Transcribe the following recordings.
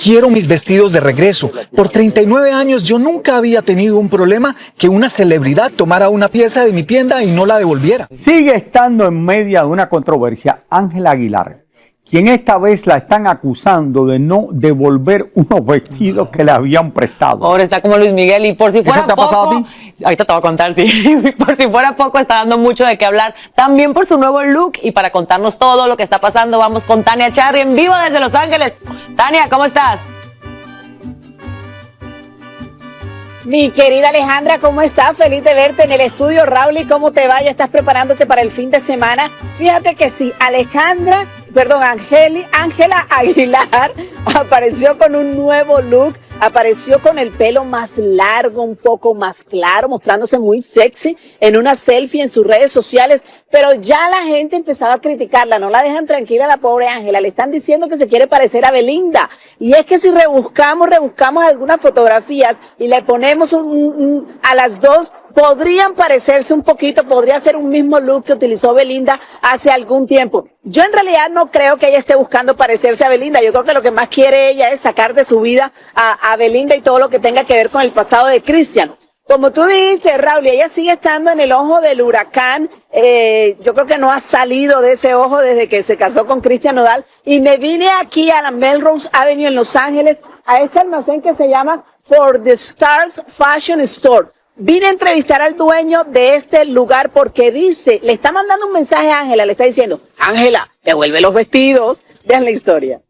Quiero mis vestidos de regreso. Por 39 años yo nunca había tenido un problema que una celebridad tomara una pieza de mi tienda y no la devolviera. Sigue estando en medio de una controversia Ángela Aguilar, quien esta vez la están acusando de no devolver unos vestidos que le habían prestado. Ahora está como Luis Miguel y por si fuera ¿Eso te ha poco, pasado a ti? ahorita te voy a contar, sí, por si fuera poco está dando mucho de qué hablar, también por su nuevo look y para contarnos todo lo que está pasando vamos con Tania Charry en vivo desde Los Ángeles. Tania, ¿cómo estás? Mi querida Alejandra, ¿cómo estás? Feliz de verte en el estudio. Raúl, ¿cómo te va? ¿Ya estás preparándote para el fin de semana? Fíjate que sí, Ángela Aguilar apareció con un nuevo look, apareció con el pelo más largo, un poco más claro, mostrándose muy sexy en una selfie en sus redes sociales, pero ya la gente empezaba a criticarla, no la dejan tranquila a la pobre Ángela, le están diciendo que se quiere parecer a Belinda, y es que si rebuscamos algunas fotografías y le ponemos a las dos, podrían parecerse un poquito, podría ser un mismo look que utilizó Belinda hace algún tiempo. Yo en realidad no creo que ella esté buscando parecerse a Belinda, yo creo que lo que más quiere ella es sacar de su vida a Belinda y todo lo que tenga que ver con el pasado de Cristian. Como tú dijiste, Raúl, ella sigue estando en el ojo del huracán, yo creo que no ha salido de ese ojo desde que se casó con Cristian Nodal, y me vine aquí a la Melrose Avenue en Los Ángeles, a este almacén que se llama For the Stars Fashion Store. Vine a entrevistar al dueño de este lugar porque dice, le está mandando un mensaje a Ángela, le está diciendo, Ángela, devuelve los vestidos. Vean la historia.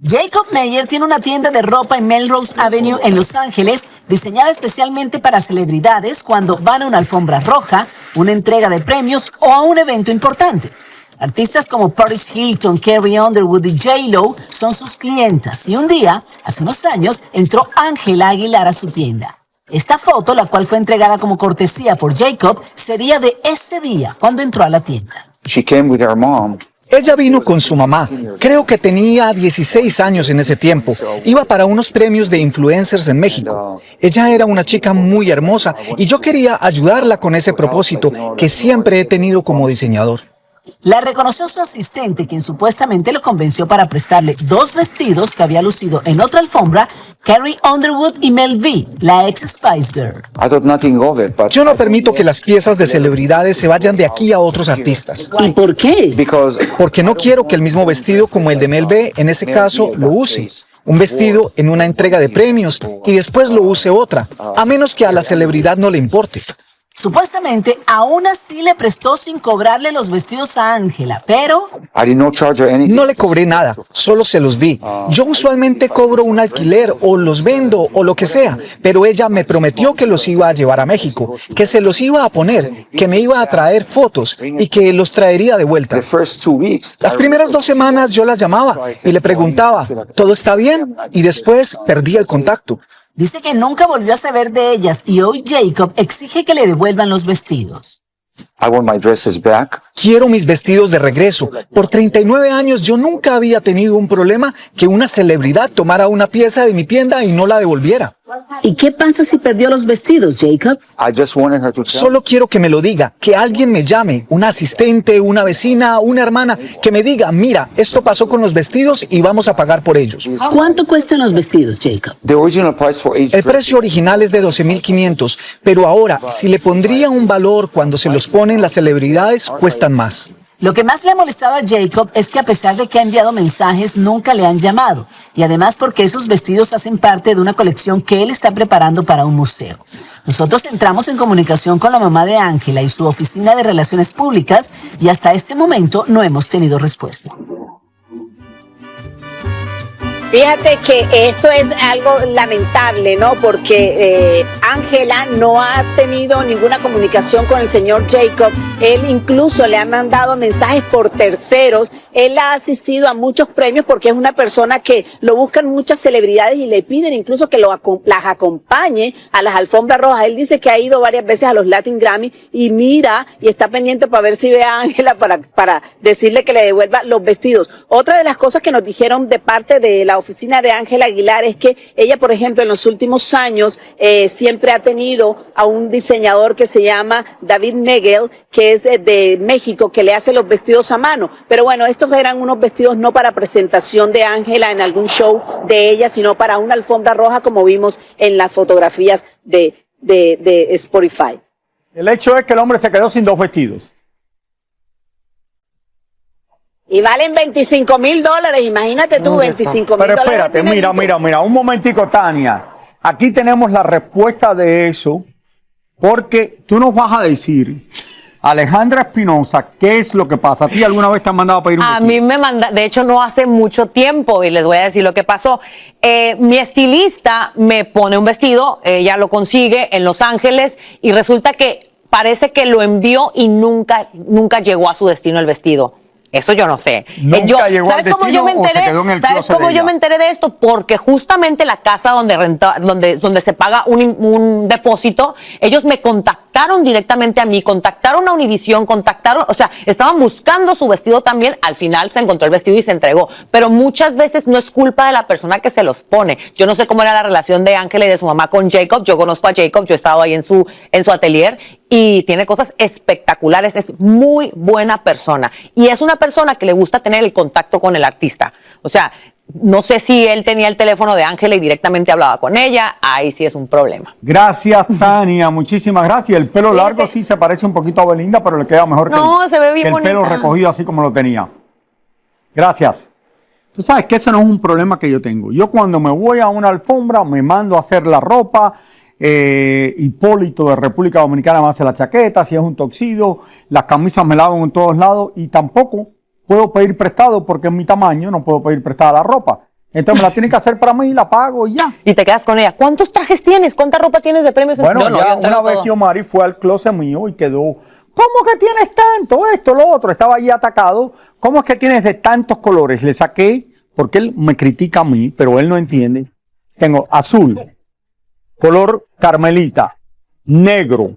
Jacob Meyer tiene una tienda de ropa en Melrose Avenue en Los Ángeles, diseñada especialmente para celebridades cuando van a una alfombra roja, una entrega de premios o a un evento importante. Artistas como Paris Hilton, Carrie Underwood y J-Lo son sus clientas y un día, hace unos años, entró Ángela Aguilar a su tienda. Esta foto, la cual fue entregada como cortesía por Jacob, sería de ese día cuando entró a la tienda. She came with her mom. Ella vino con su mamá. Creo que tenía 16 años en ese tiempo. Iba para unos premios de influencers en México. Ella era una chica muy hermosa y yo quería ayudarla con ese propósito que siempre he tenido como diseñador. La reconoció su asistente, quien supuestamente lo convenció para prestarle dos vestidos que había lucido en otra alfombra, Carrie Underwood y Mel V, la ex Spice Girl. I thought nothing of it, but Yo no permito que las piezas de celebridades se vayan de aquí a otros artistas. ¿Y por qué? Porque no quiero que el mismo vestido como el de Mel B, en ese caso, lo use. Un vestido en una entrega de premios y después lo use otra, a menos que a la celebridad no le importe. Supuestamente, aún así le prestó sin cobrarle los vestidos a Ángela, pero I did not charge her anything. No le cobré nada, solo se los di. Yo usualmente cobro un alquiler o los vendo o lo que sea, pero ella me prometió que los iba a llevar a México, que se los iba a poner, que me iba a traer fotos y que los traería de vuelta. The first 2 weeks. Las primeras 2 semanas yo la llamaba y le preguntaba, ¿todo está bien? Y después perdí el contacto. dice que nunca volvió a saber de ellas y hoy Jacob exige que le devuelvan los vestidos. I want my dresses back. Quiero mis vestidos de regreso. Por 39 años yo nunca había tenido un problema que una celebridad tomara una pieza de mi tienda y no la devolviera. ¿Y qué pasa si perdió los vestidos, Jacob? I just wanted her to tell Solo quiero que me lo diga, que alguien me llame, una asistente, una vecina, una hermana, que me diga, mira, esto pasó con los vestidos y vamos a pagar por ellos. ¿Cuánto cuestan los vestidos, Jacob? The original price for each El dress. precio original es de $12,500, pero ahora, si le pondría un valor cuando se los ponen las celebridades, cuestan más. Lo que más le ha molestado a Jacob es que a pesar de que ha enviado mensajes, nunca le han llamado. Y además porque esos vestidos hacen parte de una colección que él está preparando para un museo. Nosotros entramos en comunicación con la mamá de Ángela y su oficina de relaciones públicas y hasta este momento no hemos tenido respuesta. Fíjate que esto es algo lamentable, ¿no? Porque Ángela no ha tenido ninguna comunicación con el señor Jacob. Él incluso le ha mandado mensajes por terceros. Él ha asistido a muchos premios porque es una persona que lo buscan muchas celebridades y le piden incluso que las acompañe a las alfombras rojas. Él dice que ha ido varias veces a los Latin Grammy y mira y está pendiente para ver si ve a Ángela para decirle que le devuelva los vestidos. Otra de las cosas que nos dijeron de parte de la la oficina de Ángela Aguilar es que ella, por ejemplo, en los últimos años siempre ha tenido a un diseñador que se llama David Megel, que es de México, que le hace los vestidos a mano. Pero bueno, estos eran unos vestidos no para presentación de Ángela en algún show de ella, sino para una alfombra roja, como vimos en las fotografías de Spotify. El hecho es que el hombre se quedó sin 2 vestidos. Y valen $25,000, imagínate tú, $25,000. Pero espérate, mira, un momentico, Tania. Aquí tenemos la respuesta de eso, porque tú nos vas a decir, Alejandra Espinosa, ¿qué es lo que pasa? ¿A ti alguna vez te han mandado a pedir un vestido? A mí me manda, de hecho no hace mucho tiempo, y les voy a decir lo que pasó. Mi estilista me pone un vestido, ella lo consigue en Los Ángeles, y resulta que parece que lo envió y nunca llegó a su destino el vestido. Eso yo no sé. ¿Nunca llegó al ¿sabes cómo destino yo me o se enteré? quedó en el ¿Sabes closet cómo de yo ella? me enteré de esto? Porque justamente la casa donde se paga un depósito, ellos me contactaron directamente a mí, contactaron a Univision, o sea, estaban buscando su vestido también. Al final se encontró el vestido y se entregó. Pero muchas veces no es culpa de la persona que se los pone. Yo no sé cómo era la relación de Ángela y de su mamá con Jacob. Yo conozco a Jacob, yo he estado ahí en su atelier y tiene cosas espectaculares. Es muy buena persona. Y es una persona que le gusta tener el contacto con el artista. O sea, no sé si él tenía el teléfono de Ángela y directamente hablaba con ella. Ahí sí es un problema. Gracias, Tania, muchísimas gracias. El pelo largo sí se parece un poquito a Belinda, pero le queda mejor Se ve bien que el bonita. pelo recogido así como lo tenía. Gracias. Tú sabes que ese no es un problema que yo tengo. Yo cuando me voy a una alfombra me mando a hacer la ropa. Hipólito de República Dominicana me hace la chaqueta, si es un tuxedo, las camisas me la hago en todos lados y tampoco puedo pedir prestado porque en mi tamaño no puedo pedir prestada la ropa. Entonces me la tienen que hacer para mí, la pago y ya. Y te quedas con ella. ¿Cuántos trajes tienes? ¿Cuánta ropa tienes de premios? Bueno, Yo no, ya yo entrego una vez todo. que Omari fue al closet mío y quedó, ¿cómo que tienes tanto? Esto, lo otro, estaba allí atacado. ¿Cómo es que tienes de tantos colores? Le saqué, porque él me critica a mí, pero él no entiende. Tengo azul, color carmelita, negro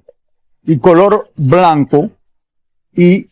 y color blanco. Y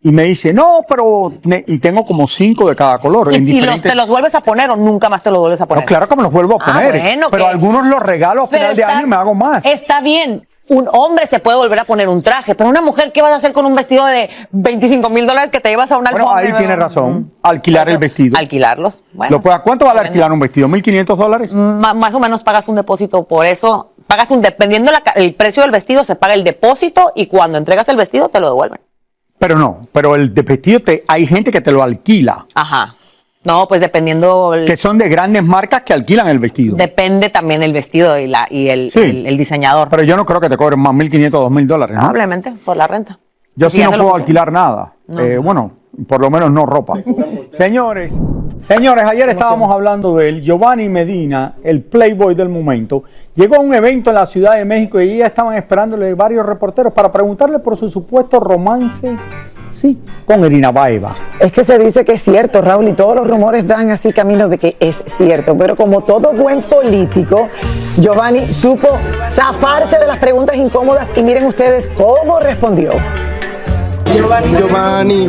me dice, no, pero y tengo como 5 de cada color. En ¿Y diferentes... te los vuelves a poner o nunca más te los vuelves a poner? No, claro que me los vuelvo a poner. Bueno, pero algunos los regalo a final de año y me hago más. Está bien. Un hombre se puede volver a poner un traje, pero una mujer, ¿qué vas a hacer con un vestido de $25,000 que te llevas a una Bueno, alfombra? ahí tiene razón. Alquilar el vestido. Alquilarlos. Bueno, ¿Cuánto vale alquilar un vestido? ¿$1,500? más o menos pagas un depósito por eso. Dependiendo el precio del vestido, se paga el depósito y cuando entregas el vestido te lo devuelven. Pero el de vestido, hay gente que te lo alquila. Ajá. No, pues dependiendo. Que son de grandes marcas que alquilan el vestido. Depende también el vestido y el diseñador. Pero yo no creo que te cobren más $1,500 o $2,000, ¿no? Probablemente por la renta. Yo Sí, sí ya no se lo puedo pusieron. alquilar nada. Bueno, por lo menos no ropa. Señores, ayer estábamos hablando de él. Giovanni Medina, el playboy del momento, llegó a un evento en la Ciudad de México y ya estaban esperándole varios reporteros para preguntarle por su supuesto romance, sí, con Irina Baeva. Es que se dice que es cierto, Raúl, y todos los rumores dan así camino de que es cierto. Pero como todo buen político, Giovanni supo zafarse de las preguntas incómodas y miren ustedes cómo respondió. Giovanni,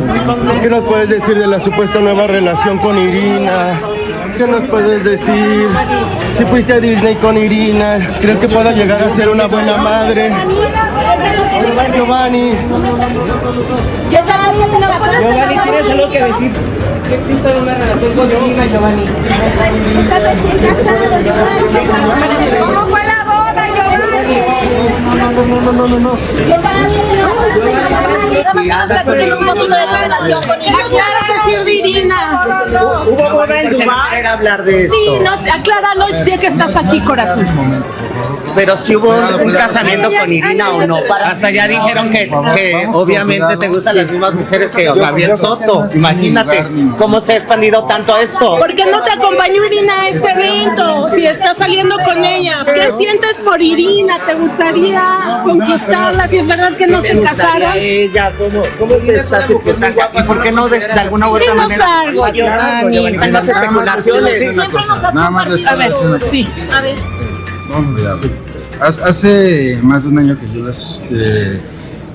¿qué nos puedes decir de la supuesta nueva relación con Irina? ¿Qué nos puedes decir? Si fuiste a Disney con Irina, ¿crees que pueda llegar a ser una buena madre? Giovanni. Giovanni, ¿tienes algo que decir? Si existe una relación con Irina, Giovanni. Está recién casado, Giovanni. ¿Cómo fue la boda, Giovanni? No. Decir de Irina. Hubo boda en Dubái. Hablar de esto. Sí, no sé, acláralo ya que estás aquí, corazón. Pero si hubo un casamiento con Irina o no. Hasta ya dijeron que obviamente te gustan las mismas mujeres que Gabriel Soto. Imagínate cómo se ha expandido tanto esto. ¿Por qué no te acompañó Irina a este evento? Si estás saliendo con ella, ¿qué sientes por Irina? ¿Te gustaría conquistarla? Si es verdad que no se casaron. Ella, ¿cómo es esta circunstancia? ¿Y por qué no de alguna u otra Dinos manera? algo, Giovanni. Hay más especulaciones. Nada más les a ver, sí, a ver. Hace más de un año que yo les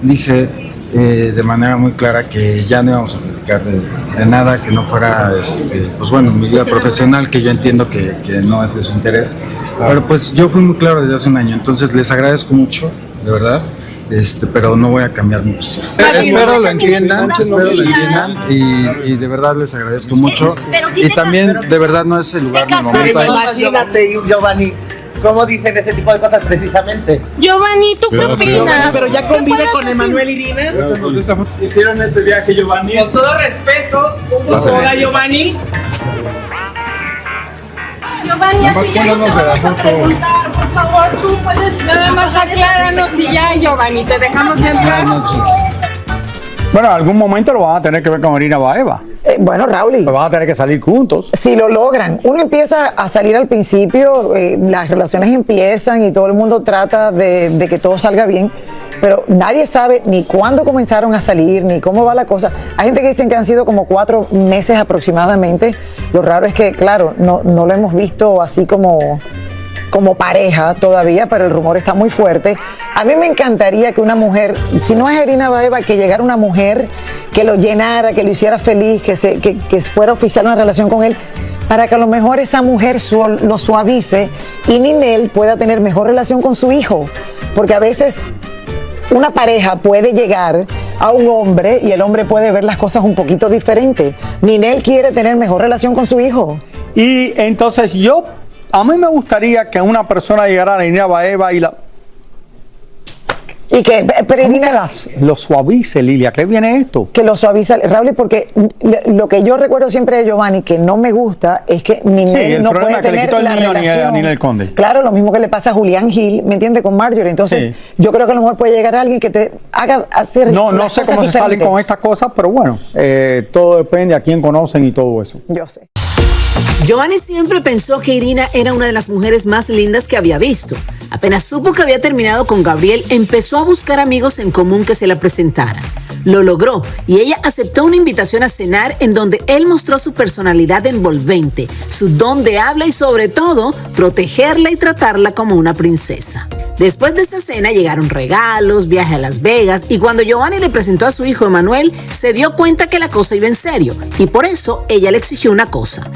dije de manera muy clara que ya no íbamos a platicar de nada que no fuera, pues bueno, mi vida profesional, que yo entiendo que no es de su interés. Pero pues yo fui muy claro desde hace un año, entonces les agradezco mucho, de verdad. Pero no voy a cambiar mi postura. Espero lo entiendan y de verdad les agradezco mucho. Y también, de verdad, no es el lugar ni el momento. Imagínate, Giovanni, ¿cómo dicen ese tipo de cosas precisamente? Giovanni, ¿tú qué opinas? Pero ya convive con Emanuel Irina. Hicieron este viaje, Giovanni. Con todo respeto, hubo boda, Giovanni. Giovanni, así ya no te vamos a preguntar, por favor, tú puedes... Nada más acláranos y ya, Giovanni, te dejamos entrar. Bueno, en algún momento lo van a tener que ver con Irina Baeva. Bueno, Raúl, van a tener que salir juntos. si lo logran, uno empieza a salir al principio, las relaciones empiezan y todo el mundo trata de que todo salga bien, pero nadie sabe ni cuándo comenzaron a salir, ni cómo va la cosa. Hay gente que dicen que han sido como 4 meses aproximadamente. Lo raro es que, claro, no lo hemos visto así como pareja todavía, pero el rumor está muy fuerte. A mí me encantaría que una mujer, si no es Irina Baeva, que llegara una mujer que lo llenara, que lo hiciera feliz, que fuera oficial una relación con él, para que a lo mejor esa mujer lo suavice y Ninel pueda tener mejor relación con su hijo. Porque a veces una pareja puede llegar a un hombre y el hombre puede ver las cosas un poquito diferente. Ninel quiere tener mejor relación con su hijo. Y entonces a mí me gustaría que una persona llegara a Irina Baeva y pero Irina, lo suavice, Lilia. ¿Qué viene esto? Que lo suavice, Raúl, porque lo que yo recuerdo siempre de Giovanni, que no me gusta, es que Ninel no puede tener la relación. A Ninel Conde. Claro, lo mismo que le pasa a Julián Gil, ¿me entiende? Con Marjorie. Entonces, yo creo que a lo mejor puede llegar a alguien que te haga hacer. No sé cómo se salen con estas cosas, pero bueno, todo depende a quién conocen y todo eso. Yo sé. Giovanni siempre pensó que Irina era una de las mujeres más lindas que había visto. Apenas supo que había terminado con Gabriel, empezó a buscar amigos en común que se la presentaran. Lo logró y ella aceptó una invitación a cenar en donde él mostró su personalidad envolvente, su don de habla y sobre todo protegerla y tratarla como una princesa. Después de esa cena llegaron regalos, viaje a Las Vegas y cuando Giovanni le presentó a su hijo Emanuel se dio cuenta que la cosa iba en serio y por eso ella le exigió una cosa: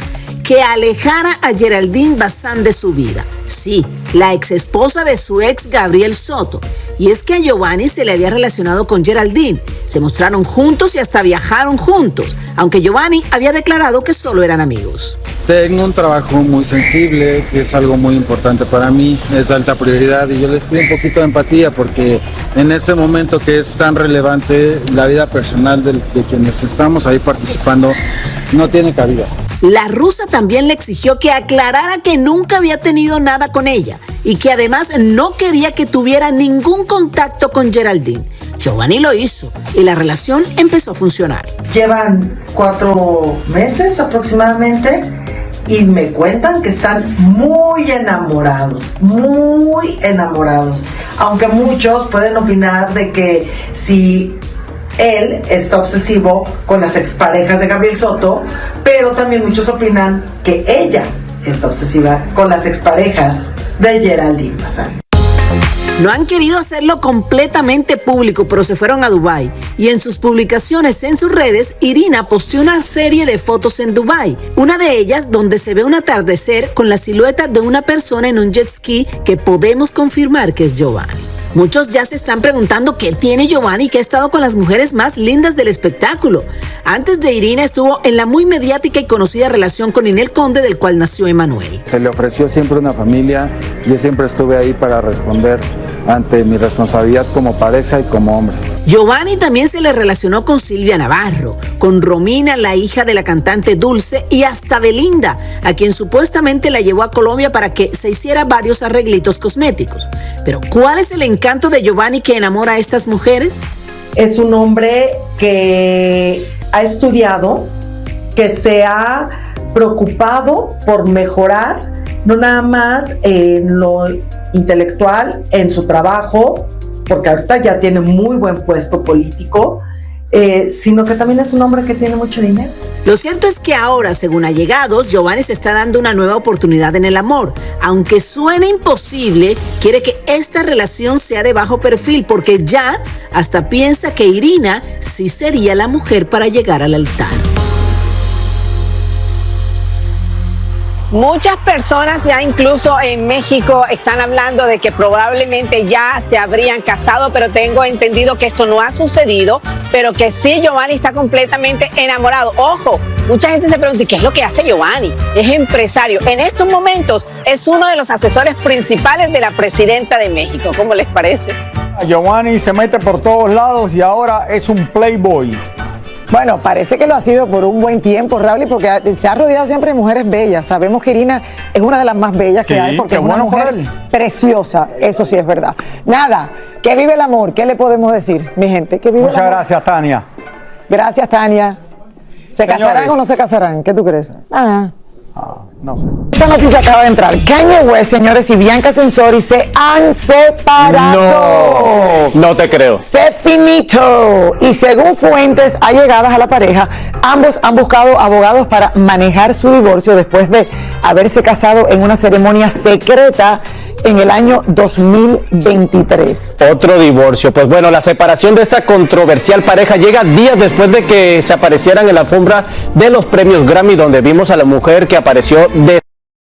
que alejara a Geraldine Bazán de su vida. Sí, la ex esposa de su ex Gabriel Soto. Y es que a Giovanni se le había relacionado con Geraldine. Se mostraron juntos y hasta viajaron juntos, aunque Giovanni había declarado que solo eran amigos. Tengo un trabajo muy sensible, que es algo muy importante para mí, es de alta prioridad y yo les pido un poquito de empatía porque en este momento que es tan relevante, la vida personal de quienes estamos ahí participando no tiene cabida. La rusa también le exigió que aclarara que nunca había tenido nada con ella y que además no quería que tuviera ningún contacto con Geraldine. Giovanni lo hizo y la relación empezó a funcionar. Llevan 4 meses aproximadamente y me cuentan que están muy enamorados, aunque muchos pueden opinar de que si él está obsesivo con las exparejas de Gabriel Soto, pero también muchos opinan que ella está obsesiva con las exparejas de Geraldine Bazán. No han querido hacerlo completamente público, pero se fueron a Dubái. Y en sus publicaciones en sus redes, Irina posteó una serie de fotos en Dubái. Una de ellas donde se ve un atardecer con la silueta de una persona en un jet ski que podemos confirmar que es Giovanni. Muchos ya se están preguntando qué tiene Giovanni, que ha estado con las mujeres más lindas del espectáculo. Antes de Irina estuvo en la muy mediática y conocida relación con Ninel Conde, del cual nació Emanuel. Se le ofreció siempre una familia, yo siempre estuve ahí para responder ante mi responsabilidad como pareja y como hombre. Giovanni también se le relacionó con Silvia Navarro, con Romina, la hija de la cantante Dulce, y hasta Belinda, a quien supuestamente la llevó a Colombia para que se hiciera varios arreglitos cosméticos. Pero ¿cuál es el encanto de Giovanni que enamora a estas mujeres? Es un hombre que ha estudiado, que se ha preocupado por mejorar, no nada más en lo intelectual, en su trabajo, porque ahorita ya tiene muy buen puesto político, sino que también es un hombre que tiene mucho dinero. Lo cierto es que ahora, según allegados, Giovanni se está dando una nueva oportunidad en el amor. Aunque suene imposible, quiere que esta relación sea de bajo perfil porque ya hasta piensa que Irina sí sería la mujer para llegar al altar. Muchas personas ya incluso en México están hablando de que probablemente ya se habrían casado, pero tengo entendido que esto no ha sucedido, pero que sí, Giovanni está completamente enamorado. Ojo, mucha gente se pregunta, ¿qué es lo que hace Giovanni? Es empresario. En estos momentos es uno de los asesores principales de la presidenta de México. ¿Cómo les parece? Giovanni se mete por todos lados y ahora es un playboy. Bueno, parece que lo ha sido por un buen tiempo, Raúl, porque se ha rodeado siempre de mujeres bellas. Sabemos que Irina es una de las más bellas que hay, porque es una mujer preciosa, eso sí es verdad. Nada, que vive el amor, ¿qué le podemos decir, mi gente? Que vive Muchas gracias, Tania. Gracias, Tania. ¿Se casarán o no se casarán? ¿Qué tú crees? No sé. Esta noticia acaba de entrar. Kanye West, señores, y Bianca Censori se han separado. No te creo. Se finito. Y según fuentes allegadas a la pareja, ambos han buscado abogados para manejar su divorcio después de haberse casado en una ceremonia secreta en el año 2023. Otro divorcio. Pues bueno, la separación de esta controversial pareja llega días después de que se aparecieran en la alfombra de los premios Grammy, donde vimos a la mujer que apareció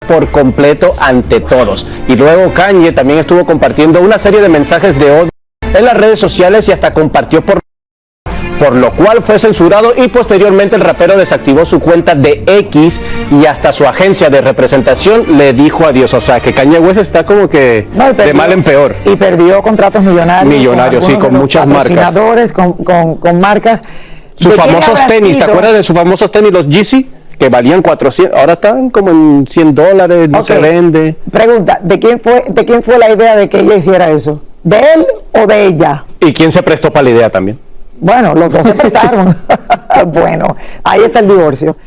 por completo ante todos. Y luego Kanye también estuvo compartiendo una serie de mensajes de odio en las redes sociales y hasta compartió por lo cual fue censurado, y posteriormente el rapero desactivó su cuenta de X y hasta su agencia de representación le dijo adiós. O sea que Kanye West está como que de mal en peor. Y perdió contratos millonarios. Millonarios, sí, con muchas marcas. Patrocinadores, con marcas. Sus famosos tenis, ¿te acuerdas de sus famosos tenis, los Yeezy? Que valían 400, ahora están como en $100, no se vende. Pregunta, ¿de quién fue la idea de que ella hiciera eso? ¿De él o de ella? ¿Y quién se prestó para la idea también? Bueno, los dos se prestaron. Bueno, ahí está el divorcio.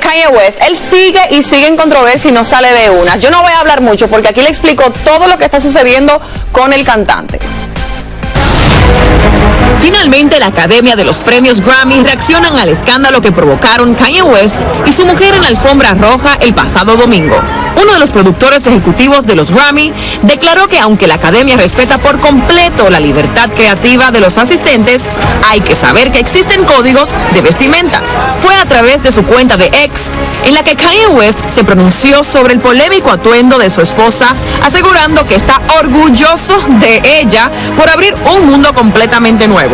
Kanye West, él sigue y sigue en controversia y no sale de una. Yo no voy a hablar mucho porque aquí le explico todo lo que está sucediendo con el cantante. Finalmente, la Academia de los Premios Grammy reaccionan al escándalo que provocaron Kanye West y su mujer en la alfombra roja el pasado domingo. Uno de los productores ejecutivos de los Grammy declaró que aunque la Academia respeta por completo la libertad creativa de los asistentes, hay que saber que existen códigos de vestimentas. Fue a través de su cuenta de X en la que Kanye West se pronunció sobre el polémico atuendo de su esposa, asegurando que está orgulloso de ella por abrir un mundo completamente nuevo.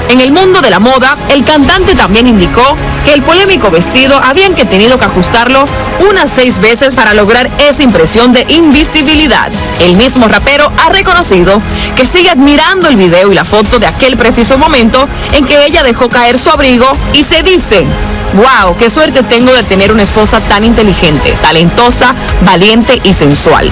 En el mundo de la moda, el cantante también indicó que el polémico vestido habían tenido que ajustarlo unas 6 veces para lograr esa impresión de invisibilidad. El mismo rapero ha reconocido que sigue admirando el video y la foto de aquel preciso momento en que ella dejó caer su abrigo y se dice: wow, qué suerte tengo de tener una esposa tan inteligente, talentosa, valiente y sensual.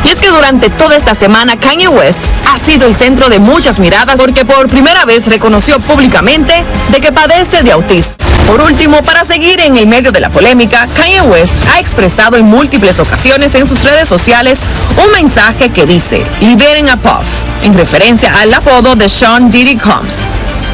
Y es que durante toda esta semana Kanye West ha sido el centro de muchas miradas porque por primera vez reconoció públicamente de que padece de autismo. Por último, para seguir en el medio de la polémica, Kanye West ha expresado en múltiples ocasiones en sus redes sociales un mensaje que dice "liberen a Puff", en referencia al apodo de Sean Diddy Combs.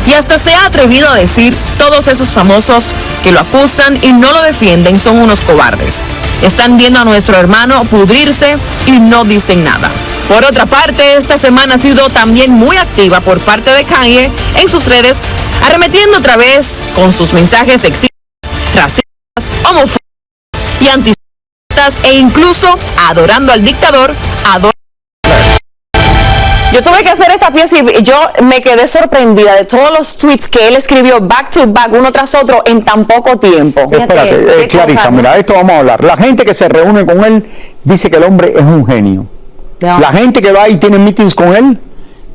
Y hasta se ha atrevido a decir: todos esos famosos que lo acusan y no lo defienden son unos cobardes. Están viendo a nuestro hermano pudrirse y no dicen nada. Por otra parte, esta semana ha sido también muy activa por parte de Kanye en sus redes, arremetiendo otra vez con sus mensajes sexistas, racistas, homofóbicos y antisemitas, e incluso adorando al dictador Adolf Hitler. Yo tuve que hacer esta pieza y yo me quedé sorprendida de todos los tweets que él escribió back to back, uno tras otro, en tan poco tiempo. Espérate, Clarisa, mira, esto vamos a hablar. La gente que se reúne con él dice que el hombre es un genio. Ya. La gente que va y tiene meetings con él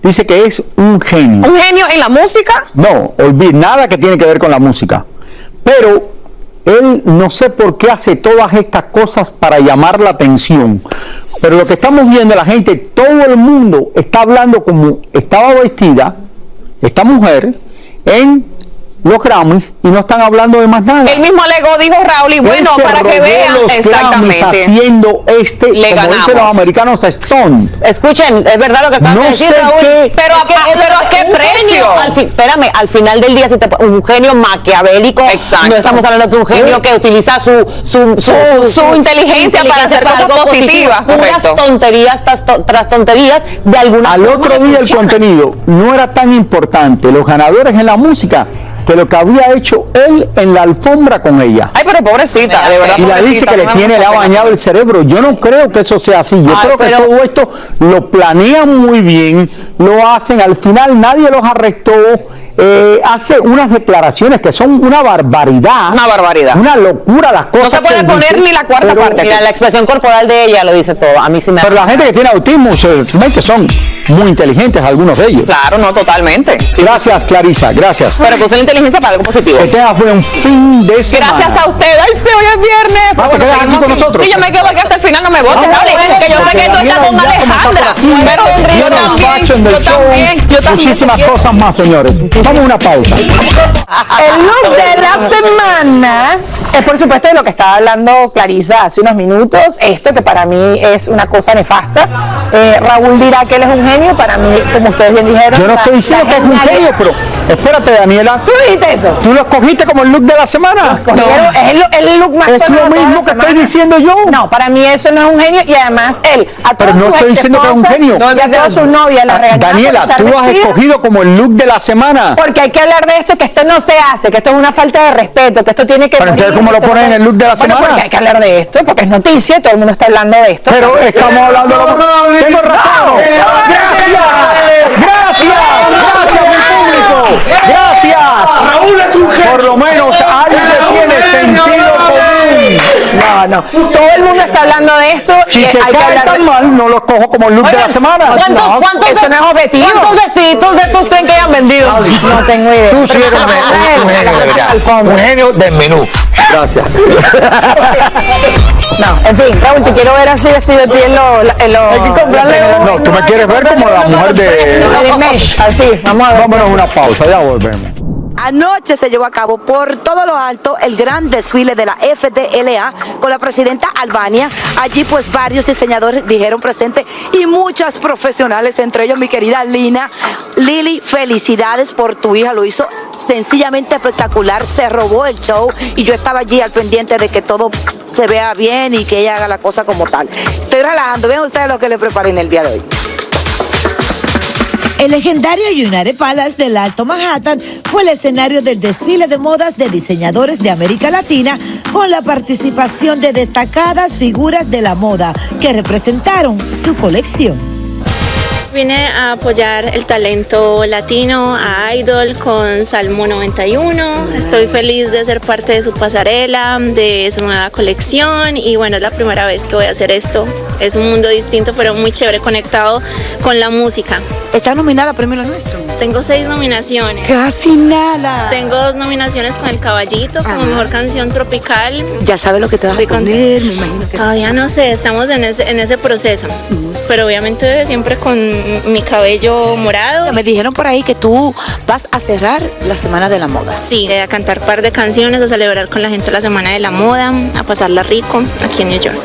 dice que es un genio. ¿Un genio en la música? No, olvide, nada que tiene que ver con la música. Pero él no sé por qué hace todas estas cosas para llamar la atención. Pero lo que estamos viendo, la gente, todo el mundo está hablando como estaba vestida esta mujer en los Grammys y no están hablando de más nada. Él mismo alegó, dijo Raúl, y bueno, Él se para que robó vean los Grammys haciendo Le como ganamos. dicen los americanos, stunt. Escuchen, es verdad lo que acabas No de decir, sé Raúl. qué- pero ¿a qué precio? Espérame, al final del día, un genio maquiavélico. Exacto. No estamos hablando de un genio que utiliza su inteligencia para hacer cosas algo positivas. positivo. Puras Correcto. tonterías tras tonterías de alguna Al forma otro le día el funciona. contenido no era tan importante, los ganadores en la música, que lo que había hecho él en la alfombra con ella. Ay, pero pobrecita, de verdad. Y la dice que le ha bañado el cerebro. Yo no creo que eso sea así. Yo creo que todo esto lo planean muy bien, lo hacen. Al final nadie los arrestó. Hace unas declaraciones que son una barbaridad. Una barbaridad. Una locura las cosas. No se puede que poner dice, ni la cuarta pero- parte. Mira, la expresión corporal de ella lo dice todo. A mí sí me. Pero la gente que tiene autismo, se ven que son muy inteligentes algunos de ellos. Claro, no, totalmente. Gracias, Clarisa, gracias. Pero que usen la inteligencia para algo positivo. Que tengas buen fin de semana. Gracias a usted. Ay, sí, hoy es viernes. Vamos, Porque quedas aquí seguimos con nosotros. Sí, yo me quedo aquí hasta el final, no me votes. Vamos, Raúl, que yo sé que tú estás con Alejandra. Pero yo también, yo también. Muchísimas cosas más, señores. Vamos a una pausa. El look de la semana es por supuesto de lo que estaba hablando Clarisa hace unos minutos, esto que para mí es una cosa nefasta. Raúl dirá que él es un genio, para mí, como ustedes bien dijeron. Yo no estoy diciendo que es un genio, pero espérate, Daniela. ¿Tú dijiste eso? ¿Tú lo escogiste como el look de la semana? Es el look más Es sonado lo de toda mismo la que estoy semana. diciendo yo. No, para mí eso no es un genio y además él a Pero todas no sus estoy diciendo que es un exesposas genio. y a todas sus novias las regañaba por Daniela, estar tú lo has vestidas. escogido como el look de la semana. Porque hay que hablar de esto, que esto no se hace, que esto es una falta de respeto, que esto tiene que... Pero entonces, ¿cómo lo esto ponen en el look de la Bueno, semana? porque hay que hablar de esto, porque es noticia, todo el mundo está hablando de esto. Pero estamos hablando de... ¡Tengo razón! ¡Gracias! ¡Gracias! ¡Gracias, mi público! ¡Gracias! Raúl es un genio. Por lo menos alguien que tiene sentido común. No, todo el mundo está hablando de esto Si y te hay que cae hablar tan mal, no lo escojo como el look de la semana. ¿Cuántos eso no es objetivo? ¿Cuántos vestiditos de estos creen que hayan vendido? No tengo idea. Tú sí eres un genio, de verdad. Un genio del menú. Gracias. No, en fin, Raúl, te quiero ver así vestido de piel hay que comprarle No, tú me quieres ver como la mujer de mesh, así, vamos a ver. Vámonos a una pausa, ya volvemos. Anoche se llevó a cabo por todo lo alto el gran desfile de la FDLA con la presidenta Albania. Allí pues varios diseñadores dijeron presente y muchas profesionales, entre ellos mi querida Lina. Lili, felicidades por tu hija, lo hizo sencillamente espectacular, se robó el show y yo estaba allí al pendiente de que todo se vea bien y que ella haga la cosa como tal. Estoy relajando, vean ustedes lo que le preparé en el día de hoy. El legendario United Palace del Alto Manhattan fue el escenario del desfile de modas de diseñadores de América Latina con la participación de destacadas figuras de la moda que representaron su colección. Vine a apoyar el talento latino a Idol con Salmo 91. Estoy feliz de ser parte de su pasarela, de su nueva colección y bueno, es la primera vez que voy a hacer esto. Es un mundo distinto, pero muy chévere, conectado con la música. ¿Está nominada a Premio Lo Nuestro? Tengo 6 nominaciones. Casi nada. Tengo 2 nominaciones con El Caballito como mejor canción tropical. Ya sabes lo que te vas a poner, me imagino que... Todavía no sé, estamos en ese proceso. Pero obviamente siempre con mi cabello morado. Me dijeron por ahí que tú vas a cerrar la Semana de la Moda. Sí, a cantar un par de canciones, a celebrar con la gente la Semana de la Moda, a pasarla rico aquí en New York.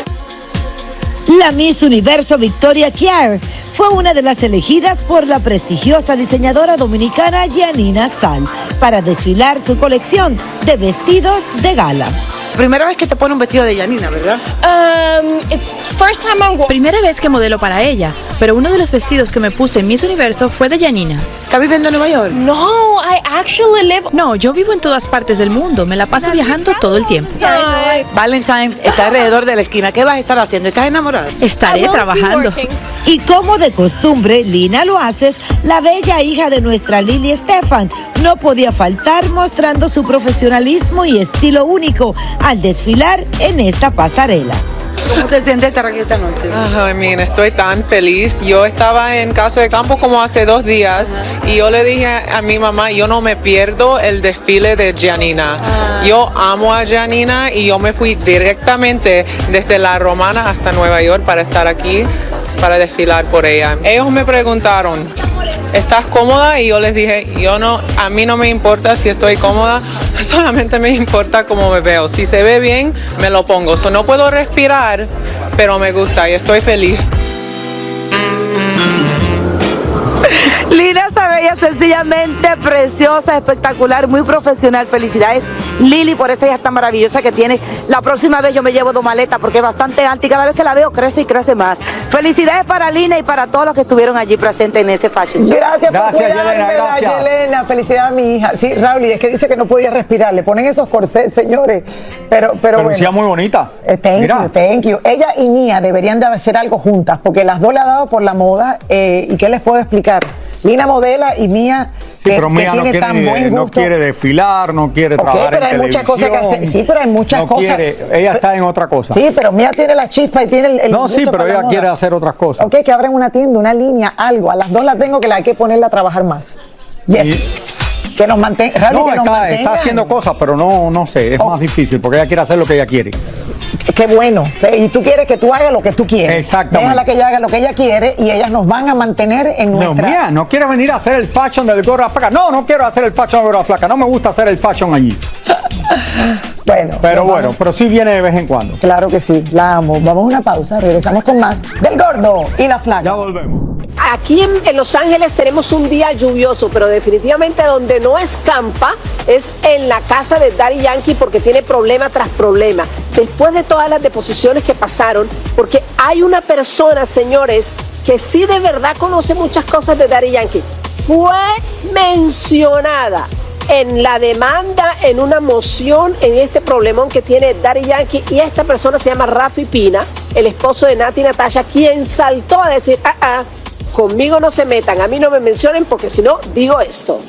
La Miss Universo Victoria Kier fue una de las elegidas por la prestigiosa diseñadora dominicana Giannina Sal para desfilar su colección de vestidos de gala. Primera vez que te pone un vestido de Giannina, ¿verdad? Primera vez que modelo para ella, pero uno de los vestidos que me puse en Miss Universo fue de Giannina. ¿Estás viviendo en Nueva York? No, yo vivo en todas partes del mundo, me la paso viajando todo el tiempo. Valentine's está alrededor de la esquina. ¿Qué vas a estar haciendo? ¿Estás enamorada? Estaré trabajando. Y como de costumbre, Lina Loaces, la bella hija de nuestra Lili Estefan, no podía faltar mostrando su profesionalismo y estilo único al desfilar en esta pasarela. ¿Cómo te sientes estar aquí esta noche? Estoy tan feliz. Yo estaba en Casa de Campo como hace 2 días y yo le dije a mi mamá, yo no me pierdo el desfile de Giannina. Yo amo a Giannina y yo me fui directamente desde La Romana hasta Nueva York para estar aquí, para desfilar por ella. Ellos me preguntaron, ¿estás cómoda? Y yo les dije, a mí no me importa si estoy cómoda, solamente me importa cómo me veo. Si se ve bien, me lo pongo. No puedo respirar, pero me gusta y estoy feliz. Lina se veía sencillamente preciosa, espectacular, muy profesional. Felicidades, Lili, por esa hija tan maravillosa que tiene. La próxima vez yo me llevo 2 maletas porque es bastante alta y cada vez que la veo crece y crece más. Felicidades para Lina y para todos los que estuvieron allí presentes en ese fashion show. Gracias por cuidarme, Yelena, gracias. Yelena. Felicidades a mi hija. Sí, Raúl, y es que dice que no podía respirar. Le ponen esos corsets, señores. Pero bueno. Lucía muy bonita. Thank you. Ella y Mía deberían de hacer algo juntas porque las dos le ha dado por la moda. ¿Y qué les puedo explicar? Lina modela y Mía pero Mía que tiene tan buen gusto. No quiere desfilar, no quiere trabajar pero en hay muchas cosas que hacer. Sí, pero hay muchas cosas. Ella está en otra cosa. Sí, pero Mía tiene la chispa y tiene el No, gusto sí, pero para la ella moda. quiere hacer otras cosas. Ok, que abran una tienda, una línea, algo. A las dos las tengo que la hay que ponerla a trabajar más. Yes. Que nos mantenga. No, está haciendo cosas, pero no sé, es más difícil porque ella quiere hacer lo que ella quiere. Qué bueno. Y tú quieres que tú hagas lo que tú quieres. Exactamente. Déjala que ella haga lo que ella quiere y ellas nos van a mantener en nuestra... No, Mía, no quiere venir a hacer el fashion del gorra flaca. No quiero hacer el fashion del gorra flaca. No me gusta hacer el fashion allí. Pero sí viene de vez en cuando. Claro que sí, la amo. Vamos a una pausa, regresamos con más del gordo y la flaca. Ya volvemos. Aquí en Los Ángeles tenemos un día lluvioso, pero definitivamente donde no escampa es en la casa de Daddy Yankee porque tiene problema tras problema. Después de todas las deposiciones que pasaron, porque hay una persona, señores, que sí de verdad conoce muchas cosas de Daddy Yankee. Fue mencionada en la demanda, en una moción, en este problemón que tiene Daddy Yankee, y esta persona se llama Rafi Pina, el esposo de Nati Natasha, quien saltó a decir, conmigo no se metan, a mí no me mencionen porque si no, digo esto.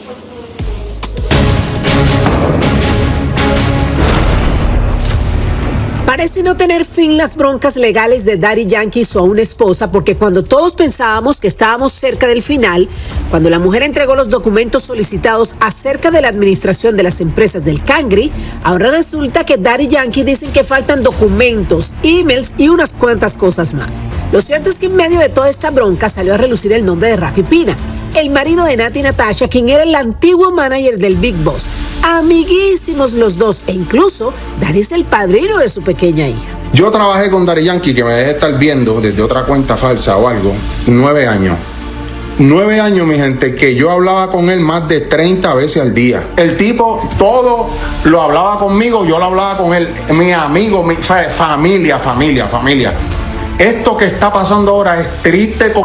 Parece no tener fin las broncas legales de Daddy Yankee y su aún esposa, porque cuando todos pensábamos que estábamos cerca del final, cuando la mujer entregó los documentos solicitados acerca de la administración de las empresas del Cangri, ahora resulta que Daddy Yankee dicen que faltan documentos, emails y unas cuantas cosas más. Lo cierto es que en medio de toda esta bronca salió a relucir el nombre de Rafi Pina, el marido de Nati Natasha, quien era el antiguo manager del Big Boss. Amiguísimos los dos, e incluso Daddy es el padrino de su pequeña hija. Yo trabajé con Daddy Yankee, que me debe estar viendo desde otra cuenta falsa o algo, 9 años. 9 años, mi gente, que yo hablaba con él más de 30 veces al día. El tipo todo lo hablaba conmigo, yo lo hablaba con él. Mi amigo, mi familia. Esto que está pasando ahora es triste con...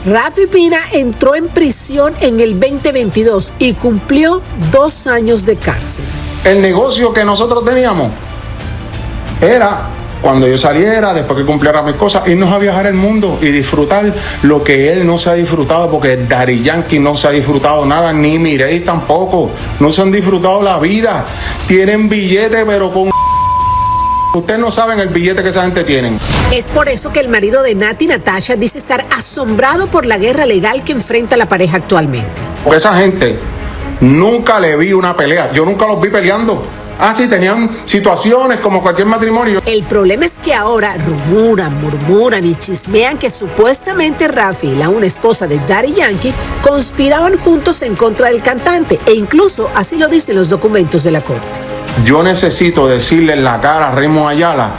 Rafi Pina entró en prisión en el 2022 y cumplió 2 años de cárcel. El negocio que nosotros teníamos era, cuando yo saliera, después que cumpliera mis cosas, irnos a viajar el mundo y disfrutar lo que él no se ha disfrutado, porque Daddy Yankee no se ha disfrutado nada, ni Mireille tampoco. No se han disfrutado la vida. Tienen billetes, pero con... Ustedes no saben el billete que esa gente tiene. Es por eso que el marido de Nati Natasha dice estar asombrado por la guerra legal que enfrenta la pareja actualmente. Porque esa gente nunca le vi una pelea. Yo nunca los vi peleando. Sí, tenían situaciones como cualquier matrimonio. El problema es que ahora murmuran y chismean que supuestamente Rafi y la una esposa de Daddy Yankee conspiraban juntos en contra del cantante, e incluso así lo dicen los documentos de la corte. Yo necesito decirle en la cara a Raymond Ayala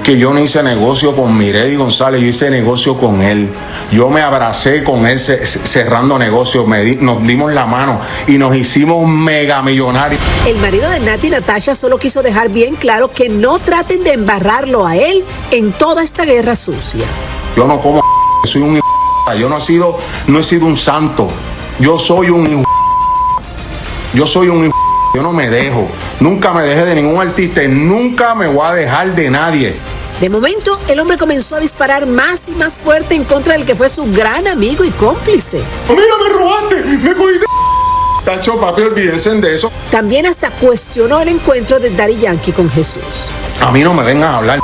que yo no hice negocio con Mireille González, yo hice negocio con él. Yo me abracé con él cerrando negocios, nos dimos la mano y nos hicimos mega millonarios. El marido de Nati Natasha solo quiso dejar bien claro que no traten de embarrarlo a él en toda esta guerra sucia. Yo no como soy un yo no he sido un santo. Yo soy un yo no me dejo. Nunca me dejé de ningún artista y nunca me voy a dejar de nadie. De momento, el hombre comenzó a disparar más y más fuerte en contra del que fue su gran amigo y cómplice. ¡Mira, me robaste! ¡Me cogiste! Tacho, papi, olvídense de eso. También hasta cuestionó el encuentro de Daddy Yankee con Jesús. A mí no me vengan a hablar.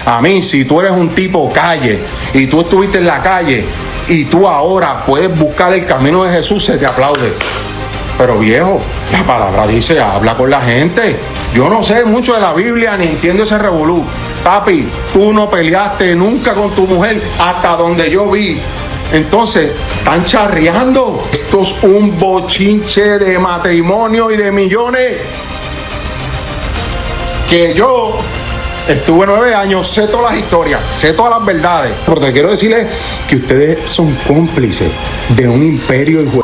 A mí, si tú eres un tipo calle y tú estuviste en la calle y tú ahora puedes buscar el camino de Jesús, se te aplaude. Pero viejo, la palabra dice, habla con la gente. Yo no sé mucho de la Biblia ni entiendo ese revolú. Papi, tú no peleaste nunca con tu mujer hasta donde yo vi. Entonces, están charreando. Esto es un bochinche de matrimonio y de millones. Que yo estuve 9 años, sé todas las historias, sé todas las verdades. Pero te quiero decirles que ustedes son cómplices de un imperio hijo.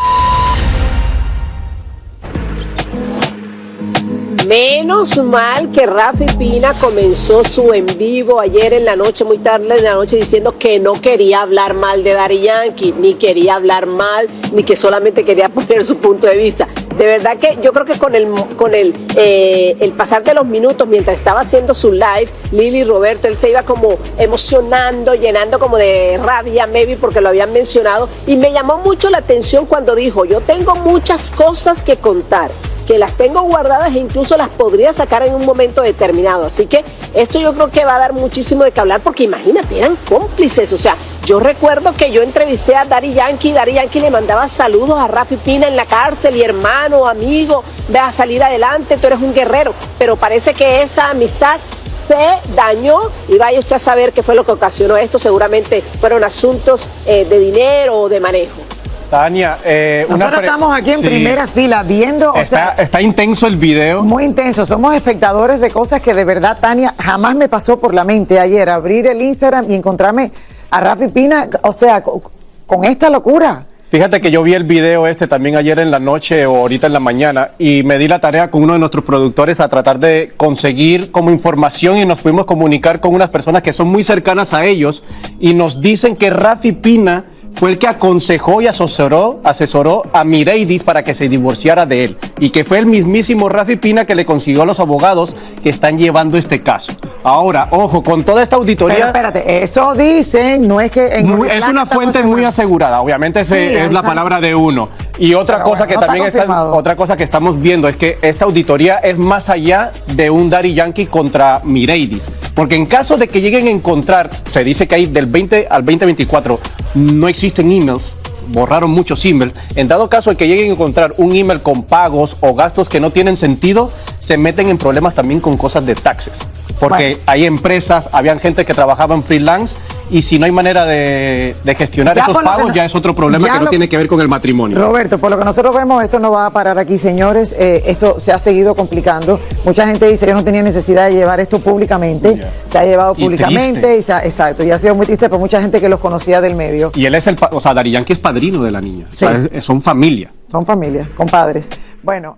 Menos mal que Rafi Pina comenzó su en vivo ayer en la noche, muy tarde en la noche, diciendo que no quería hablar mal de Daddy Yankee, ni quería hablar mal, ni que solamente quería poner su punto de vista. De verdad que yo creo que con el pasar de los minutos, mientras estaba haciendo su live, Lili y Roberto, él se iba como emocionando, llenando como de rabia, maybe porque lo habían mencionado, y me llamó mucho la atención cuando dijo, yo tengo muchas cosas que contar, que las tengo guardadas e incluso las podría sacar en un momento determinado. Así que esto yo creo que va a dar muchísimo de qué hablar, porque imagínate, eran cómplices. O sea, yo recuerdo que yo entrevisté a Daddy Yankee le mandaba saludos a Rafi Pina en la cárcel, y hermano, amigo, ve a salir adelante, tú eres un guerrero. Pero parece que esa amistad se dañó, y vaya usted a saber qué fue lo que ocasionó esto. Seguramente fueron asuntos de dinero o de manejo. Tania, nosotros estamos aquí en primera fila viendo, está intenso el video. Muy intenso, somos espectadores de cosas que de verdad, Tania, jamás me pasó por la mente ayer abrir el Instagram y encontrarme a Rafi Pina, o sea, con esta locura. Fíjate que yo vi el video también ayer en la noche o ahorita en la mañana, y me di la tarea con uno de nuestros productores a tratar de conseguir como información, y nos pudimos comunicar con unas personas que son muy cercanas a ellos, y nos dicen que Rafi Pina fue el que aconsejó y asesoró a Mireidis para que se divorciara de él, y que fue el mismísimo Rafi Pina que le consiguió a los abogados que están llevando este caso. Ahora, ojo, con toda esta auditoría... Pero espérate, eso dicen, no es que... es una fuente muy asegurada, obviamente es la palabra de uno. Y otra cosa que también otra cosa que estamos viendo es que esta auditoría es más allá de un Daddy Yankee contra Mireidis, porque en caso de que lleguen a encontrar, se dice que hay del 20 al 2024 no existen emails, borraron muchos emails. En dado caso de que lleguen a encontrar un email con pagos o gastos que no tienen sentido, se meten en problemas también con cosas de taxes, porque hay empresas, habían gente que trabajaba en freelance, y si no hay manera de gestionar esos pagos, ya es otro problema que no tiene que ver con el matrimonio. Roberto, por lo que nosotros vemos, esto no va a parar aquí, señores. Esto se ha seguido complicando. Mucha gente dice que no tenía necesidad de llevar esto públicamente. Se ha llevado públicamente. Exacto. Y ha sido muy triste para mucha gente que los conocía del medio. Y él es Daddy Yankee es padrino de la niña. Sí. O sea, son familia. Son familia, compadres. Bueno.